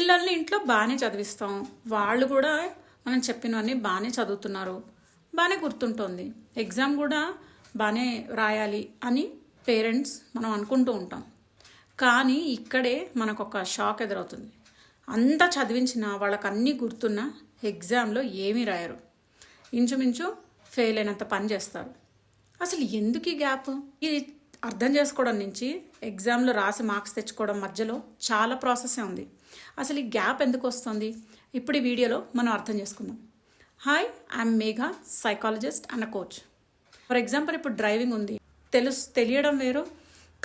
పిల్లల్ని ఇంట్లో బాగానే చదివిస్తాం, వాళ్ళు కూడా మనం చెప్పినవన్నీ బాగానే చదువుతున్నారు, బాగానే గుర్తుంటుంది, ఎగ్జామ్ కూడా బాగానే రాయాలి అని పేరెంట్స్ మనం అనుకుంటూ ఉంటాం. కానీ ఇక్కడే మనకు ఒక షాక్ ఎదురవుతుంది. అంతా చదివించినా వాళ్ళకి అన్నీ గుర్తున్నా ఎగ్జామ్లో ఏమీ రాయరు, ఇంచుమించు ఫెయిల్ అయినంత పని చేస్తారు. అసలు ఎందుకు ఈ గ్యాప్? ఇది అర్థం చేసుకోవడం నుంచి ఎగ్జామ్లో రాసి మార్క్స్ తెచ్చుకోవడం మధ్యలో చాలా ప్రాసెసే ఉంది. అసలు ఈ గ్యాప్ ఎందుకు వస్తుంది? ఇప్పుడు ఈ వీడియోలో మనం అర్థం చేసుకుందాం. Hi, I'm Megha, psychologist and a coach. For example, ఇప్పుడు డ్రైవింగ్ ఉంది, తెలియడం వేరు,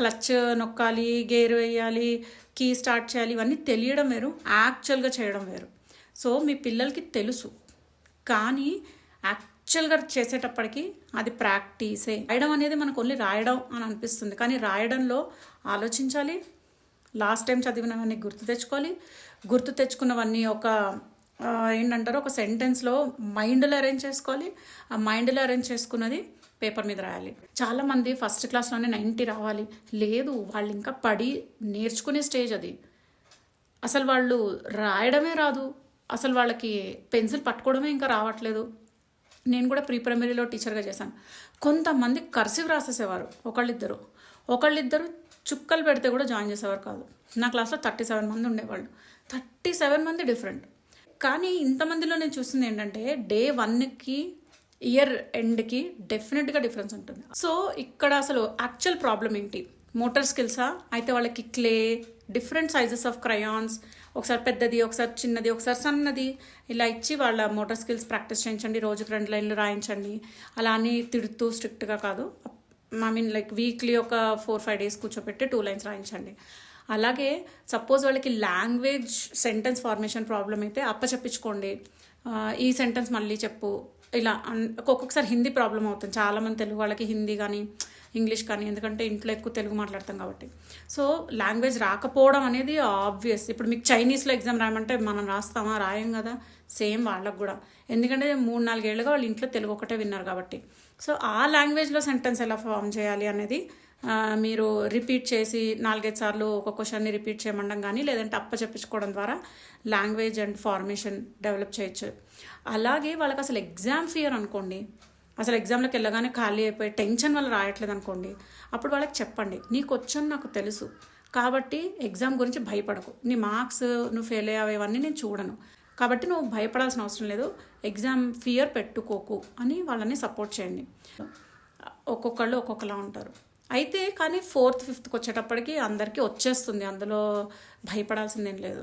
క్లచ్ నొక్కాలి, గేర్ వేయాలి, కీ స్టార్ట్ చేయాలి, ఇవన్నీ తెలియడం వేరు, యాక్చువల్గా చేయడం వేరు. సో మీ పిల్లలకి తెలుసు, కానీ యాక్చువల్గా చేసేటప్పటికి అది ప్రాక్టీసే. రాయడం అనేది మనకు ఓన్లీ రాయడం అని అనిపిస్తుంది, కానీ రాయడంలో ఆలోచించాలి, లాస్ట్ టైం చదివినవన్నీ గుర్తు తెచ్చుకున్నవన్నీ ఒక సెంటెన్స్లో మైండ్లో అరేంజ్ చేసుకోవాలి. ఆ మైండ్లో అరేంజ్ చేసుకున్నది పేపర్ మీద రాయాలి. చాలామంది ఫస్ట్ క్లాస్లోనే 90 రావాలి, లేదు, వాళ్ళు ఇంకా పడి నేర్చుకునే స్టేజ్ అది. అసలు వాళ్ళు రాయడమే రాదు, అసలు వాళ్ళకి పెన్సిల్ పట్టుకోవడమే ఇంకా రావట్లేదు. నేను కూడా ప్రీ ప్రైమరీలో టీచర్గా చేశాను. కొంతమంది కర్సివ్ రాసేసేవారు, ఒకళ్ళిద్దరు చుక్కలు పెడితే కూడా జాయిన్ చేసేవారు కాదు. నా క్లాస్లో 37 మంది ఉండేవాళ్ళు, 37 మంది డిఫరెంట్. కానీ ఇంతమందిలో నేను చూసింది ఏంటంటే, డే 1కి ఇయర్ ఎండ్కి డెఫినెట్గా డిఫరెన్స్ ఉంటుంది. సో ఇక్కడ అసలు యాక్చువల్ ప్రాబ్లం ఏంటి? మోటార్ స్కిల్సా? అయితే వాళ్ళకి clay, different sizes of crayons, ఒకసారి పెద్దది, ఒకసారి చిన్నది, ఒకసారి సన్నది, ఇలా ఇచ్చి వాళ్ళ మోటార్ స్కిల్స్ ప్రాక్టీస్ చేయించండి, రోజుకి 2 లైన్లు రాయించండి. అలా అని తిడుతూ స్ట్రిక్ట్గా కాదు, వీక్లీ ఒక 4-5 డేస్ కూర్చోపెట్టి 2 లైన్స్ రాయించండి. అలాగే సపోజ్ వాళ్ళకి లాంగ్వేజ్ సెంటెన్స్ ఫార్మేషన్ ప్రాబ్లం అయితే అప్పచెప్పించుకోండి, ఈ సెంటెన్స్ మళ్ళీ చెప్పు, ఇలా. ఒక్కొక్కసారి హిందీ ప్రాబ్లం అవుతుంది, చాలామంది తెలుగు వాళ్ళకి హిందీ కానీ ఇంగ్లీష్ కానీ, ఎందుకంటే ఇంట్లో ఎక్కువ తెలుగు మాట్లాడతాం కాబట్టి. సో లాంగ్వేజ్ రాకపోవడం అనేది ఆబ్వియస్. ఇప్పుడు మీకు చైనీస్లో ఎగ్జామ్ రాయమంటే మనం రాస్తామా? రాయం కదా. సేమ్ వాళ్ళకు కూడా, ఎందుకంటే 3-4 ఏళ్ళుగా వాళ్ళు ఇంట్లో తెలుగు ఒకటే విన్నారు కాబట్టి. సో ఆ లాంగ్వేజ్లో సెంటెన్స్ ఎలా ఫామ్ చేయాలి అనేది మీరు రిపీట్ చేసి 4-5 సార్లు ఒక క్వశ్చన్ని రిపీట్ చేయమండం కానీ, లేదంటే చెప్పించుకోవడం ద్వారా లాంగ్వేజ్ అండ్ ఫార్మేషన్ డెవలప్ చేయొచ్చు. అలాగే వాళ్ళకి అసలు ఎగ్జామ్ ఫియర్ అనుకోండి, అసలు ఎగ్జామ్లోకి వెళ్ళగానే ఖాళీ అయిపోయి టెన్షన్ వల్ల రాయట్లేదు అనుకోండి, అప్పుడు వాళ్ళకి చెప్పండి, నీకు వచ్చని నాకు తెలుసు కాబట్టి ఎగ్జామ్ గురించి భయపడకు, నీ మార్క్స్ నువ్వు ఫెయిల్ అయ్యేవన్నీ నేను చూడను కాబట్టి నువ్వు భయపడాల్సిన అవసరం లేదు, ఎగ్జామ్ ఫియర్ పెట్టుకోకు అని వాళ్ళని సపోర్ట్ చేయండి. ఒక్కొక్కళ్ళు ఒక్కొక్కలా ఉంటారు. అయితే కానీ 4th, 5th వచ్చేటప్పటికి అందరికీ వచ్చేస్తుంది, అందులో భయపడాల్సిందేం లేదు.